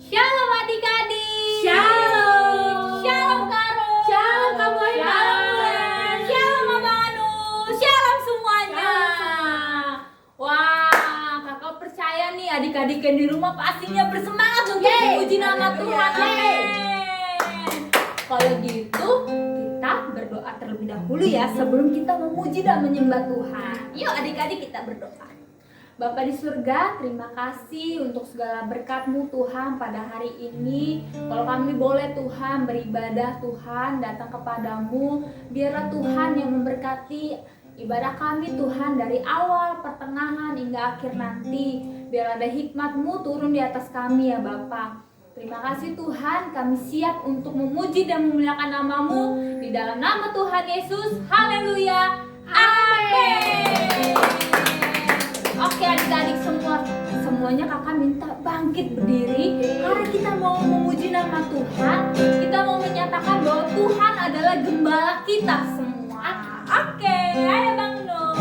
Shalom adik-adik. Shalom. Shalom Karo. Shalom Kak Boy. Shalom. Shalom Abang Anu. Shalom semuanya. Wah, kakak percaya nih adik-adik yang di rumah pastinya bersemangat untuk memuji nama Tuhan. Kalau gitu kita berdoa terlebih dahulu ya sebelum kita memuji dan menyembah Tuhan. Yuk adik-adik kita berdoa. Bapa di surga, terima kasih untuk segala berkat-Mu Tuhan pada hari ini. Kalau kami boleh Tuhan beribadah, Tuhan datang kepadamu, biarlah Tuhan yang memberkati ibadah kami Tuhan dari awal, pertengahan hingga akhir nanti. Biar ada hikmat-Mu turun di atas kami ya Bapa. Terima kasih Tuhan, kami siap untuk memuji dan memuliakan nama-Mu di dalam nama Tuhan Yesus. Haleluya. Amin. Oke adik-adik semuanya kakak minta bangkit berdiri karena kita mau memuji nama Tuhan. Kita mau menyatakan bahwa Tuhan adalah gembala kita semua. Oke, ayo Bang Nur.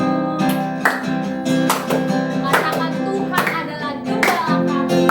Katakan Tuhan adalah gembala kami.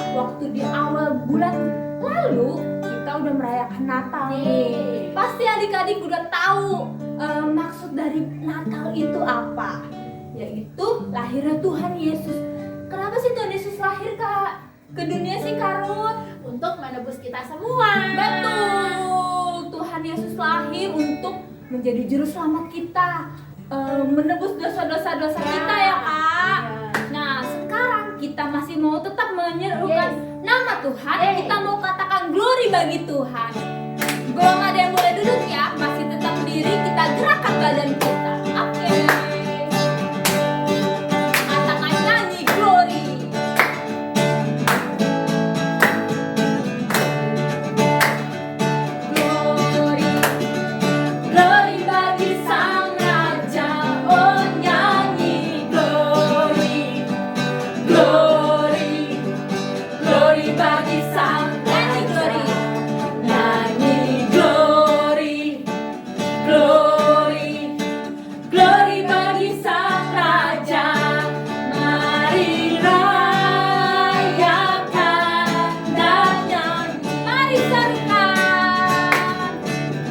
Waktu di awal bulan lalu kita udah merayakan Natal nih. Pasti adik-adik udah tahu maksud dari Natal itu apa? Yaitu lahirnya Tuhan Yesus. Kenapa sih Tuhan Yesus lahir ke dunia sih Karun? Untuk menebus kita semua. Betul. Tuhan Yesus lahir untuk menjadi juru selamat kita, menebus dosa-dosa kita ya Kak. Nah sekarang kita masih mau tetap menyerukan nama Tuhan. Kita mau katakan glory bagi Tuhan. Belum ada yang boleh duduk ya, masih tetap berdiri. Kita gerakkan badan kita. Oke. Katakan nyanyi glory. Glory, glory bagi Sang Raja. Oh nyanyi glory, glory, glory bagi Sang nyanyi glory, nyanyi glory, glory, glory bagi Sang Raja. Mari rayakan dan nyanyi. Mari serukan,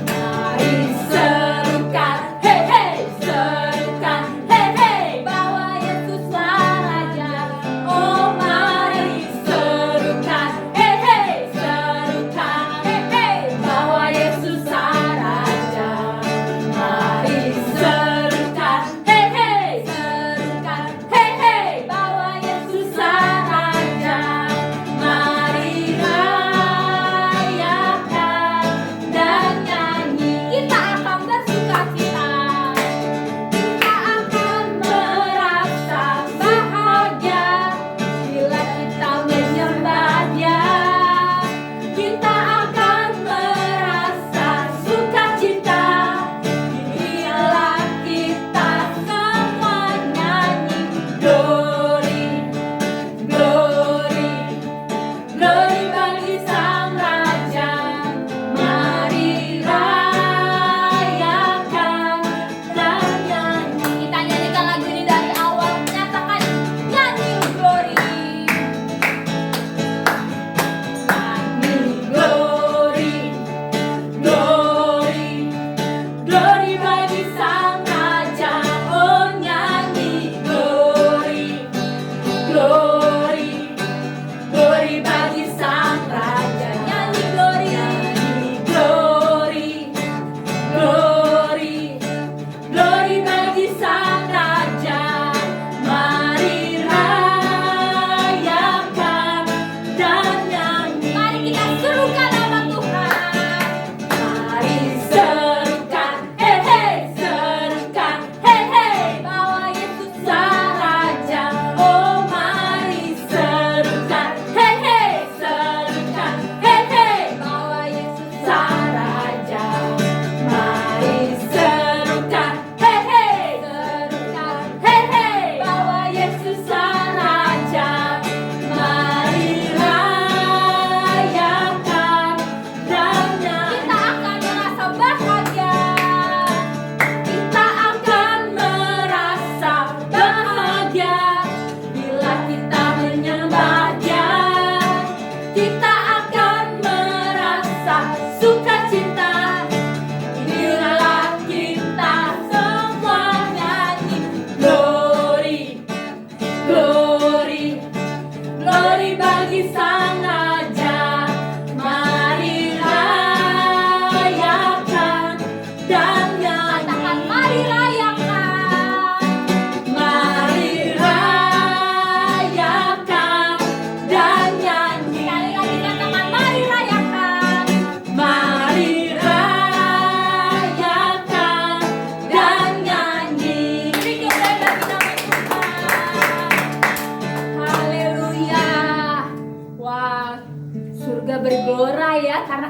mari serukan, hey hey, serukan, hey hey, bahwa Yesuslah Raja. Oh mari serukan, hey hey, serukan, hey hey, bahwa Yesuslah Raja.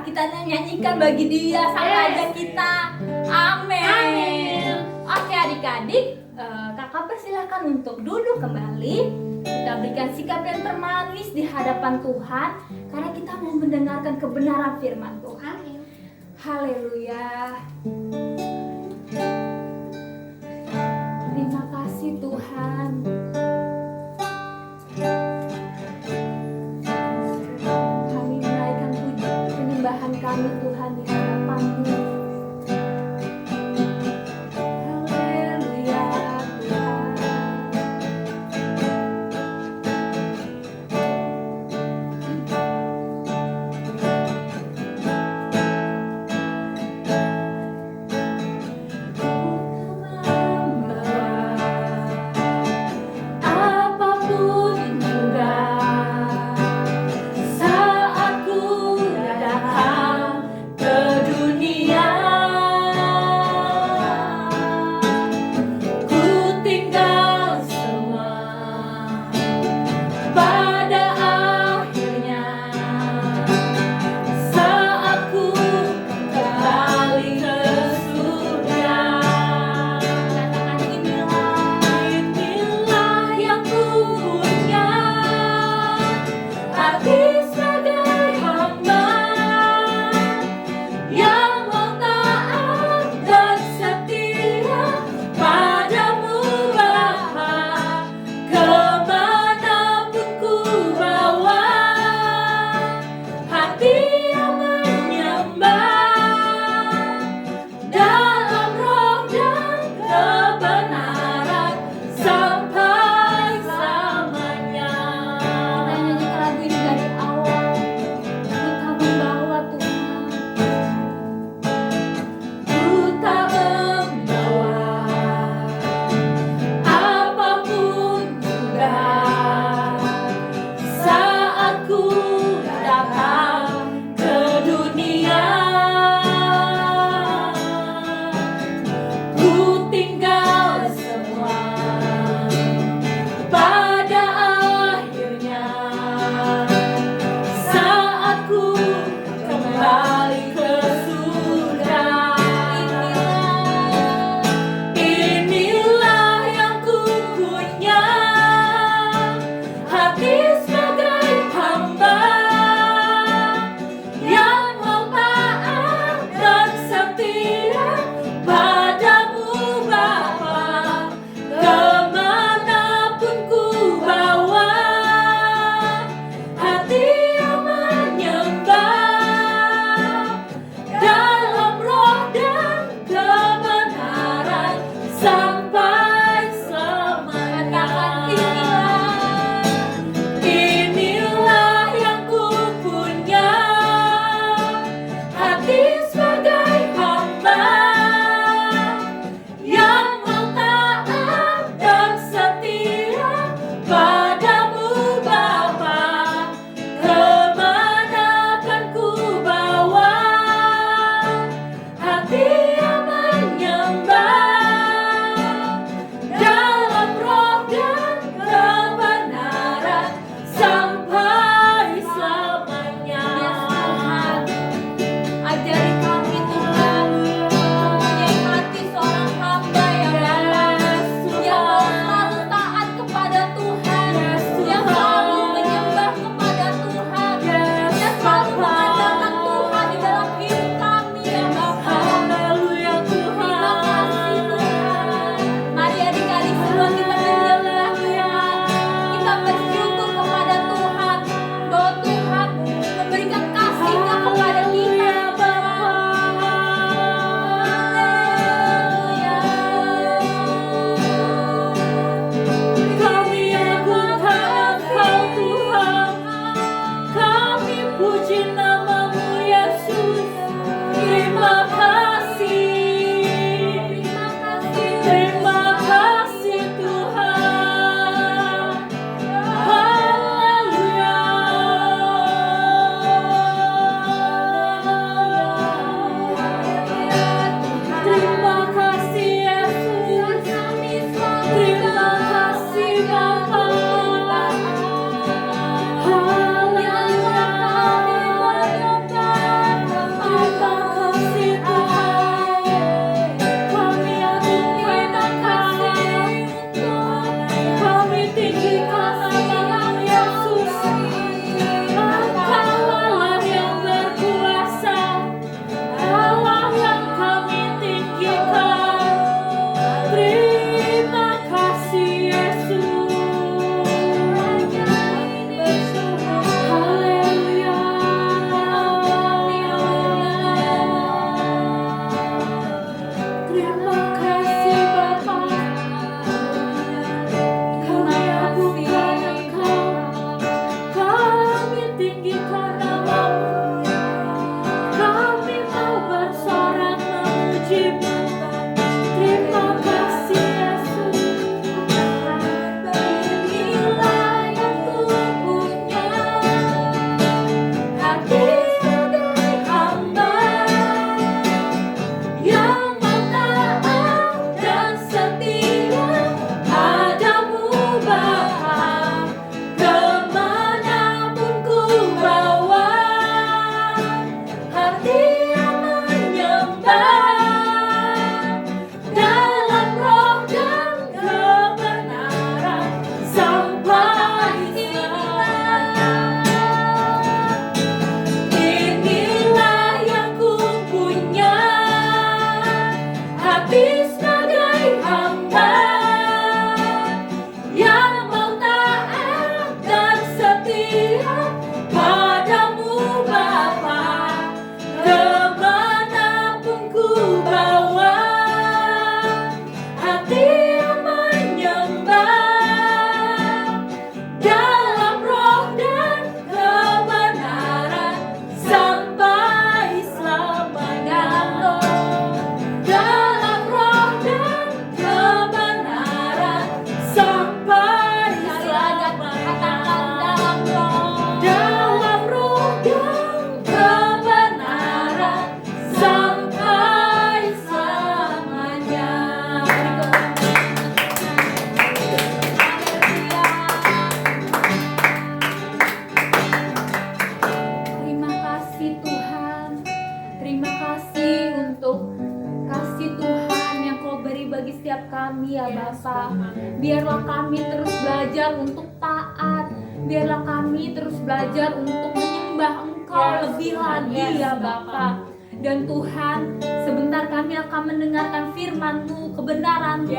kita nyanyikan bagi Dia Sang Raja kita. Amin. Amin. Oke adik-adik, kakak persilahkan untuk duduk kembali. Kita berikan sikap yang termanis di hadapan Tuhan, karena kita mau mendengarkan kebenaran firman Tuhan. Amin. Haleluya. Terima kasih Tuhan. Kami menaikkan puji penyembahan kami Tuhan di hadapan-Mu. Haleluya Tuhan. Apapun juga saat ku datang ke dunia Terima kasih untuk kasih Tuhan yang Kau beri bagi setiap kami ya Bapa. Biarlah kami terus belajar untuk taat. Biarlah kami terus belajar untuk menyembah Engkau lebih lagi ya Bapa. Dan Tuhan, sebentar kami akan mendengarkan firman-Mu, kebenaran-Mu.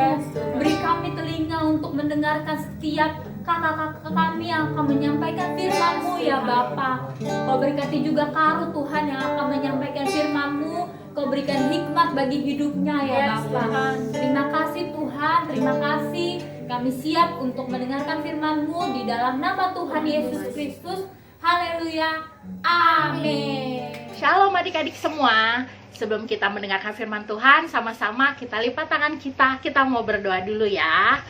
Beri kami telinga untuk mendengarkan setiap kakak-kakak kami yang akan menyampaikan firman-Mu ya Bapa. Kau berkati juga Karu Tuhan yang akan menyampaikan firman-Mu. Kau berikan hikmat bagi hidupnya ya Bapa. Terima kasih Tuhan, terima kasih. Kami siap untuk mendengarkan firman-Mu di dalam nama Tuhan Yesus Kristus. Haleluya, amin. Shalom adik-adik semua. Sebelum kita mendengarkan firman Tuhan, sama-sama kita lipat tangan kita mau berdoa dulu ya.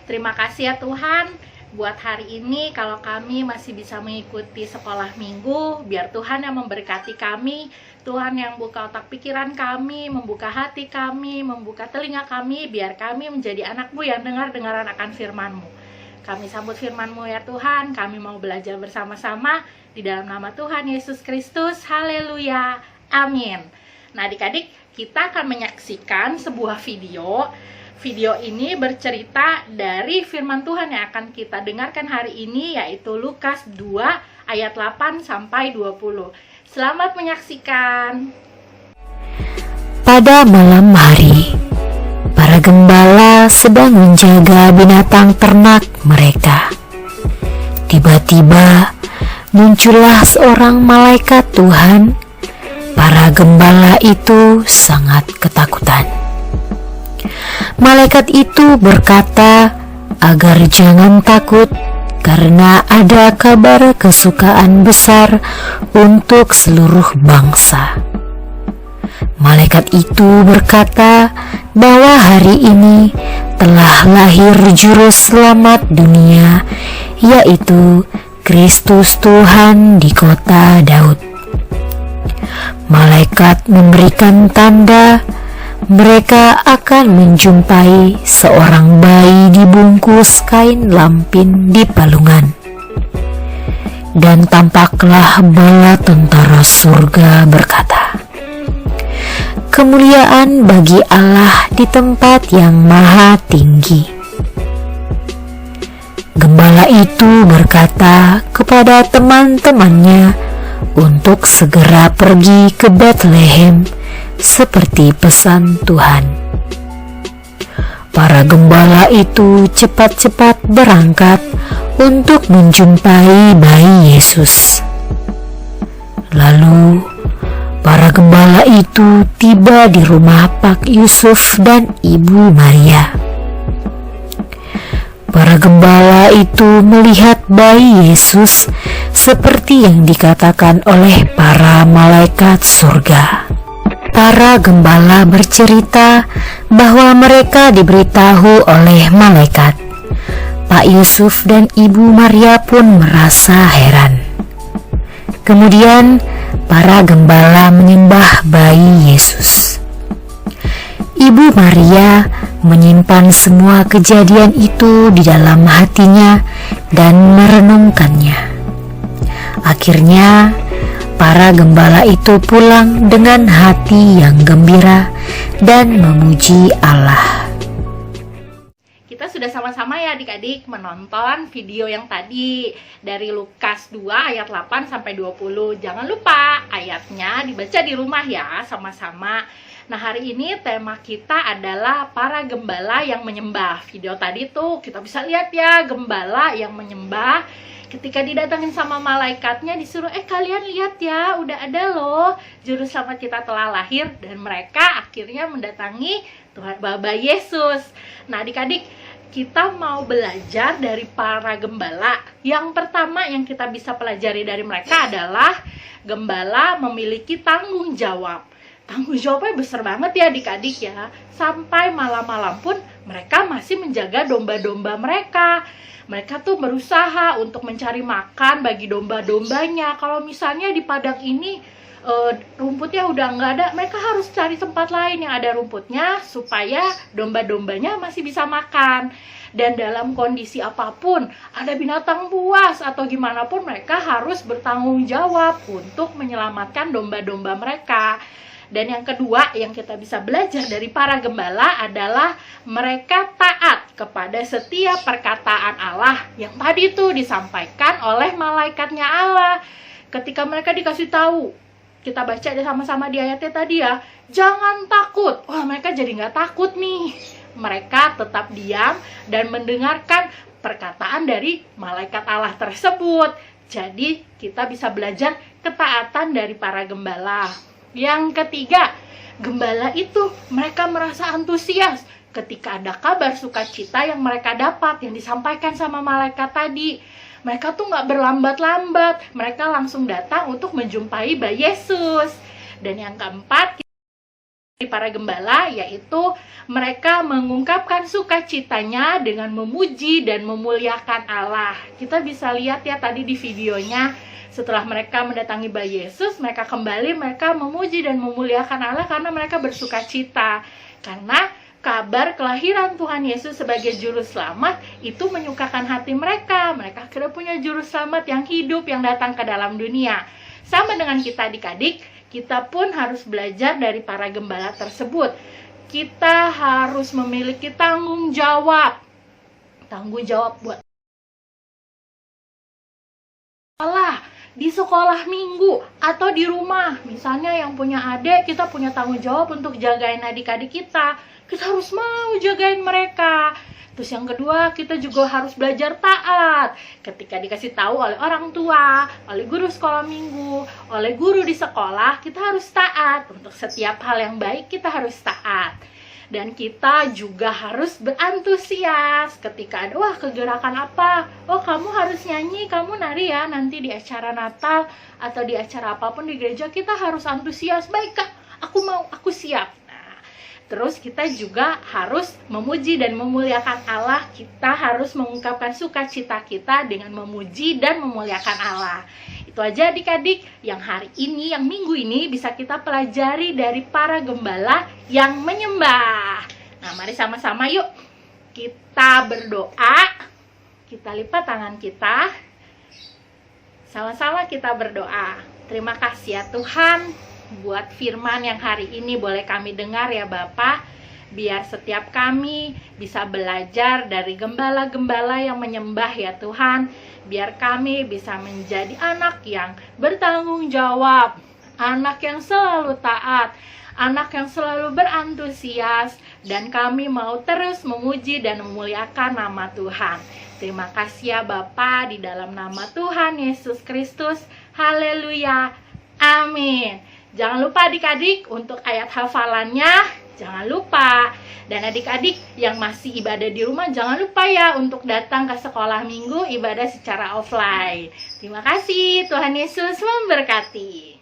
Terima kasih ya Tuhan, buat hari ini kalau kami masih bisa mengikuti sekolah minggu, biar Tuhan yang memberkati kami, Tuhan yang buka otak pikiran kami, membuka hati kami, membuka telinga kami, biar kami menjadi anak-Mu yang dengar-dengaran akan firman-Mu. Kami sambut firman-Mu ya Tuhan, kami mau belajar bersama-sama di dalam nama Tuhan Yesus Kristus. Haleluya, amin. Nah adik-adik, kita akan menyaksikan sebuah video. Video ini bercerita dari firman Tuhan yang akan kita dengarkan hari ini, yaitu Lukas 2 ayat 8 sampai 20. Selamat menyaksikan. Pada malam hari, para gembala sedang menjaga binatang ternak mereka. Tiba-tiba muncullah seorang malaikat Tuhan. Para gembala itu sangat ketakutan. Malaikat itu berkata agar jangan takut, karena ada kabar kesukaan besar untuk seluruh bangsa. Malaikat itu berkata bahwa hari ini telah lahir juru selamat dunia, yaitu Kristus Tuhan di kota Daud. Malaikat memberikan tanda mereka akan menjumpai seorang bayi dibungkus kain lampin di palungan. Dan tampaklah bala tentara surga berkata, "Kemuliaan bagi Allah di tempat yang maha tinggi." Gembala itu berkata kepada teman-temannya untuk segera pergi ke Bethlehem seperti pesan Tuhan. Para gembala itu cepat-cepat berangkat untuk menjumpai bayi Yesus. Lalu para gembala itu tiba di rumah Pak Yusuf dan Ibu Maria. Para gembala itu melihat bayi Yesus seperti yang dikatakan oleh para malaikat surga. Para gembala bercerita bahwa mereka diberitahu oleh malaikat. Pak Yusuf dan Ibu Maria pun merasa heran. Kemudian para gembala menyembah bayi Yesus. Ibu Maria menyimpan semua kejadian itu di dalam hatinya dan merenungkannya. Akhirnya para gembala itu pulang dengan hati yang gembira dan memuji Allah. Kita sudah sama-sama ya adik-adik menonton video yang tadi dari Lukas 2 ayat 8 sampai 20. Jangan lupa ayatnya dibaca di rumah ya sama-sama. Nah hari ini tema kita adalah para gembala yang menyembah. Video tadi tuh kita bisa lihat ya gembala yang menyembah. Ketika didatangin sama malaikatnya disuruh, kalian lihat ya, udah ada loh juru selamat kita telah lahir. Dan mereka akhirnya mendatangi Tuhan Bapa Yesus. Nah adik-adik, kita mau belajar dari para gembala. Yang pertama yang kita bisa pelajari dari mereka adalah gembala memiliki tanggung jawab. Tanggung jawabnya besar banget ya adik-adik ya. Sampai malam-malam pun mereka masih menjaga domba-domba mereka. Mereka tuh berusaha untuk mencari makan bagi domba-dombanya. Kalau misalnya di padang ini rumputnya udah nggak ada, mereka harus cari tempat lain yang ada rumputnya supaya domba-dombanya masih bisa makan. Dan dalam kondisi apapun, ada binatang buas atau gimana pun, mereka harus bertanggung jawab untuk menyelamatkan domba-domba mereka. Dan yang kedua yang kita bisa belajar dari para gembala adalah mereka taat kepada setiap perkataan Allah yang tadi tuh disampaikan oleh malaikatnya Allah. Ketika mereka dikasih tahu, kita baca sama-sama di ayatnya tadi ya, jangan takut. Wah, mereka jadi nggak takut nih. Mereka tetap diam dan mendengarkan perkataan dari malaikat Allah tersebut. Jadi kita bisa belajar ketaatan dari para gembala. Yang ketiga, gembala itu mereka merasa antusias ketika ada kabar sukacita yang mereka dapat, yang disampaikan sama malaikat tadi. Mereka tuh nggak berlambat-lambat, mereka langsung datang untuk menjumpai Bayi Yesus. Dan yang keempat, dari para gembala yaitu mereka mengungkapkan sukacitanya dengan memuji dan memuliakan Allah. Kita bisa lihat ya tadi di videonya, setelah mereka mendatangi Bayi Yesus, mereka kembali, mereka memuji dan memuliakan Allah karena mereka bersukacita. Karena kabar kelahiran Tuhan Yesus sebagai juru selamat itu menyukakan hati mereka. Mereka akhirnya punya juru selamat yang hidup, yang datang ke dalam dunia. Sama dengan kita adik-adik, kita pun harus belajar dari para gembala tersebut. Kita harus memiliki tanggung jawab. Tanggung jawab buat Allah di sekolah minggu atau di rumah. Misalnya yang punya adik, kita punya tanggung jawab untuk jagain adik-adik kita. Kita harus mau jagain mereka. Terus yang kedua, kita juga harus belajar taat. Ketika dikasih tahu oleh orang tua, oleh guru sekolah minggu, oleh guru di sekolah, kita harus taat. Untuk setiap hal yang baik, kita harus taat. Dan kita juga harus berantusias ketika ada, wah kegerakan apa, oh kamu harus nyanyi, kamu nari ya nanti di acara Natal atau di acara apapun di gereja. Kita harus antusias, baik Kak, aku mau, aku siap. Nah, terus kita juga harus memuji dan memuliakan Allah. Kita harus mengungkapkan sukacita kita dengan memuji dan memuliakan Allah. Itu aja adik-adik yang hari ini, yang minggu ini bisa kita pelajari dari para gembala yang menyembah. Nah, mari sama-sama yuk kita berdoa. Kita lipat tangan kita. Sama-sama kita berdoa. Terima kasih ya Tuhan buat firman yang hari ini boleh kami dengar ya Bapa. Biar setiap kami bisa belajar dari gembala-gembala yang menyembah ya Tuhan. Biar kami bisa menjadi anak yang bertanggung jawab, anak yang selalu taat, anak yang selalu berantusias, dan kami mau terus memuji dan memuliakan nama Tuhan. Terima kasih ya Bapa, di dalam nama Tuhan Yesus Kristus. Haleluya. Amin. Jangan lupa adik-adik untuk ayat hafalannya. Jangan lupa. Dan adik-adik yang masih ibadah di rumah, jangan lupa ya untuk datang ke sekolah minggu ibadah secara offline. Terima kasih. Tuhan Yesus memberkati.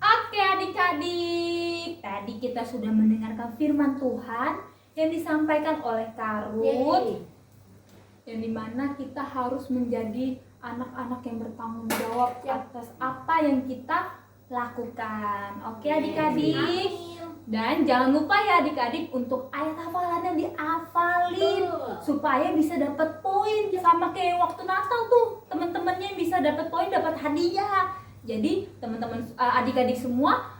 Oke adik-adik, tadi kita sudah mendengarkan firman Tuhan yang disampaikan oleh Karun, yang dimana kita harus menjadi anak-anak yang bertanggung jawab atas apa yang kita lakukan. Oke adik-adik, dan jangan lupa ya adik-adik untuk ayat hafalannya dihafalin supaya bisa dapat poin, sama kayak waktu Natal tuh teman-temannya bisa dapat poin, dapat hadiah. Jadi teman-teman adik-adik semua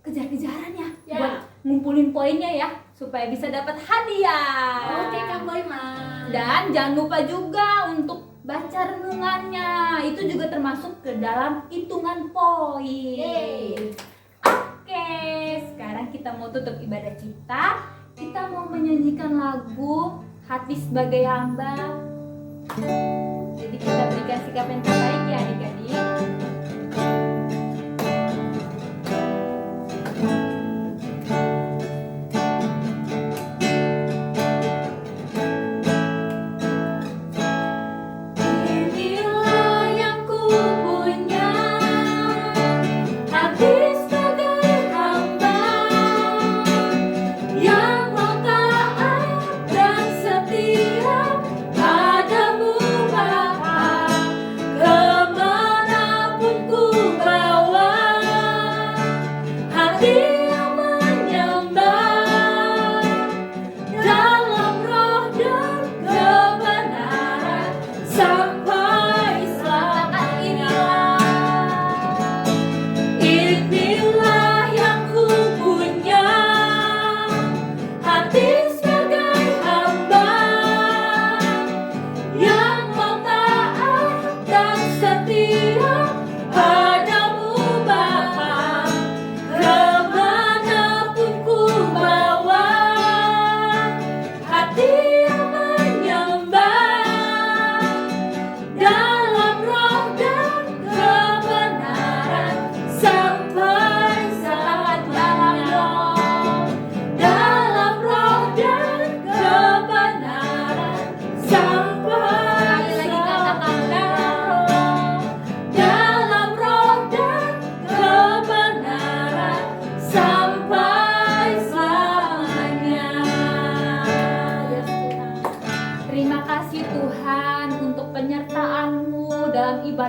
kejar-kejarannya buat ngumpulin poinnya ya supaya bisa dapat hadiah. Oke Kak Boy. Dan jangan lupa juga untuk baca renungannya. Itu juga termasuk ke dalam hitungan poin. Oke, sekarang kita mau tutup ibadah kita. Kita mau menyanyikan lagu Hati Sebagai Hamba. Jadi kita berikan sikap yang terbaik ya adik-adik. Hati sebagai hamba.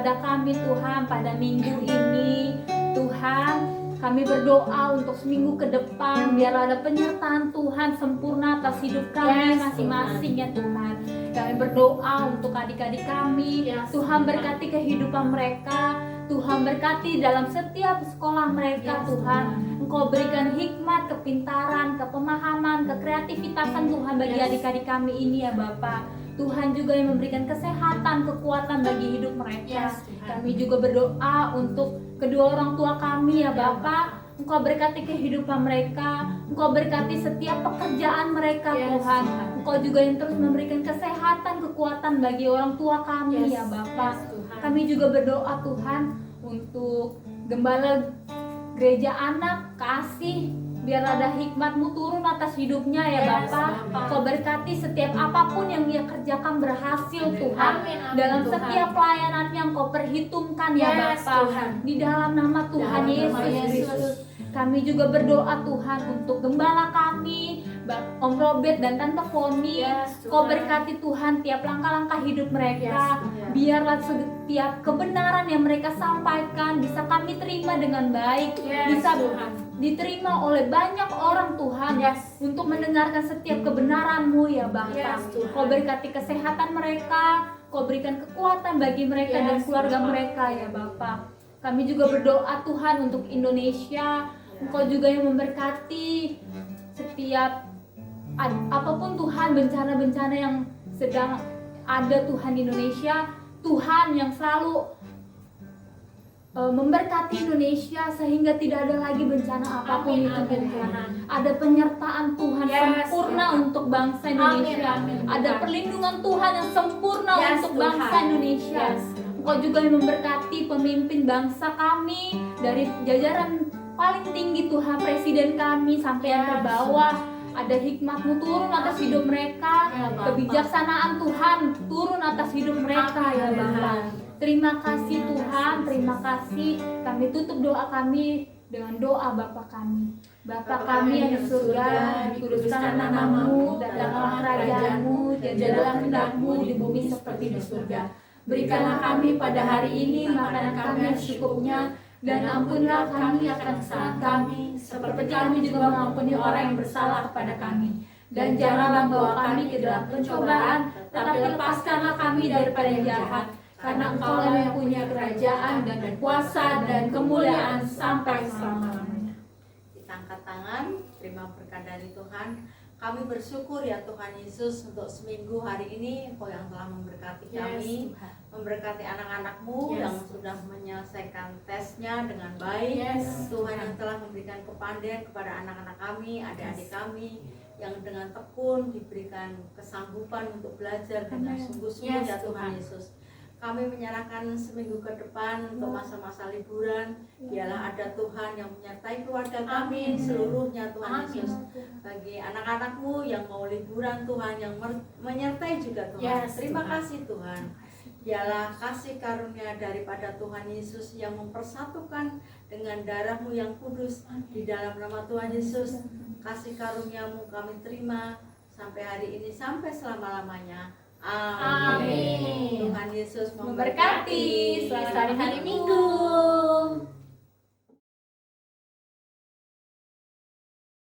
kepada kami Tuhan pada minggu ini. Tuhan, kami berdoa untuk seminggu ke depan biar ada penyertaan Tuhan sempurna atas hidup kami masing-masing ya Tuhan. Kami berdoa untuk adik-adik kami, Tuhan berkati kehidupan mereka, Tuhan berkati dalam setiap sekolah mereka Tuhan. Engkau berikan hikmat, kepintaran, kepemahaman, kekreativitasan Tuhan bagi adik-adik kami ini ya Bapa. Tuhan juga yang memberikan kesehatan, kekuatan bagi hidup mereka. Kami juga berdoa untuk kedua orang tua kami ya Bapa. Engkau berkati kehidupan mereka, Engkau berkati setiap pekerjaan mereka Tuhan. Engkau juga yang terus memberikan kesehatan, kekuatan bagi orang tua kami ya Bapa. Kami juga berdoa Tuhan untuk gembala gereja anak, kasih, biar ada hikmat-Mu turun atas hidupnya ya Bapa. Kau berkati setiap apapun yang dia kerjakan berhasil Tuhan. Dalam setiap pelayanan yang Kau perhitungkan ya Bapa. Di dalam nama Tuhan Yesus Kristus. Kami juga berdoa Tuhan untuk gembala kami, Om Robert dan Tante Foni. Kau berkati Tuhan tiap langkah-langkah hidup mereka. Biarlah setiap kebenaran yang mereka sampaikan bisa kami terima dengan baik, bisa diterima oleh banyak orang Tuhan untuk mendengarkan setiap kebenaran-Mu ya Bapa. Kau berkati kesehatan mereka, Kau berikan kekuatan bagi mereka dan keluarga mereka ya Bapa. Kami juga berdoa Tuhan untuk Indonesia. Engkau juga yang memberkati setiap apapun Tuhan, bencana-bencana yang sedang ada Tuhan di Indonesia. Tuhan yang selalu memberkati Indonesia sehingga tidak ada lagi bencana apapun itu Tuhan. Ada penyertaan Tuhan sempurna untuk bangsa Indonesia. Ada perlindungan Tuhan yang sempurna untuk bangsa Indonesia. Engkau juga yang memberkati pemimpin bangsa kami dari jajaran paling tinggi Tuhan, presiden kami sampai yang terbawah. Ada hikmat-Mu turun atas hidup mereka, kebijaksanaan Tuhan turun atas hidup mereka ya Bapa. Terima kasih Tuhan, terima kasih. Kami tutup doa kami dengan doa Bapa kami. Bapa kami yang di surga, dikuduskanlah nama-Mu, datanglah kerajaan-Mu, jadilah kehendak-Mu di bumi seperti di surga. Berikanlah kami pada hari ini makanan kami yang secukupnya, dan ampunilah kami akan kesalahan kami, seperti kami juga mengampuni orang yang bersalah kepada kami. Dan janganlah membawa kami ke dalam pencobaan, tetapi lepaskanlah kami daripada yang jahat. Karena Engkau yang punya kerajaan dan kuasa dan kemuliaan sampai selama-lamanya. Kita angkat tangan, terima berkat dari Tuhan. Kami bersyukur ya Tuhan Yesus untuk seminggu hari ini Engkau yang telah memberkati kami, memberkati anak-anak-Mu yang sudah menyelesaikan tesnya dengan baik. Tuhan yang telah memberikan kepandaian kepada anak-anak kami, adik-adik kami yang dengan tekun diberikan kesanggupan untuk belajar dengan sungguh-sungguh ya Tuhan Yesus. Kami menyerahkan seminggu ke depan untuk masa-masa liburan. Biarlah ada Tuhan yang menyertai keluarga kami seluruhnya Tuhan Yesus. Bagi anak-anak-Mu yang mau liburan Tuhan yang menyertai juga Tuhan. Terima kasih Tuhan. Biarlah kasih karunia daripada Tuhan Yesus yang mempersatukan dengan darah-Mu yang kudus di dalam nama Tuhan Yesus. Kasih karunia-Mu kami terima sampai hari ini, sampai selama-lamanya. Amin. Tuhan Yesus memberkati. Selamat hari Minggu.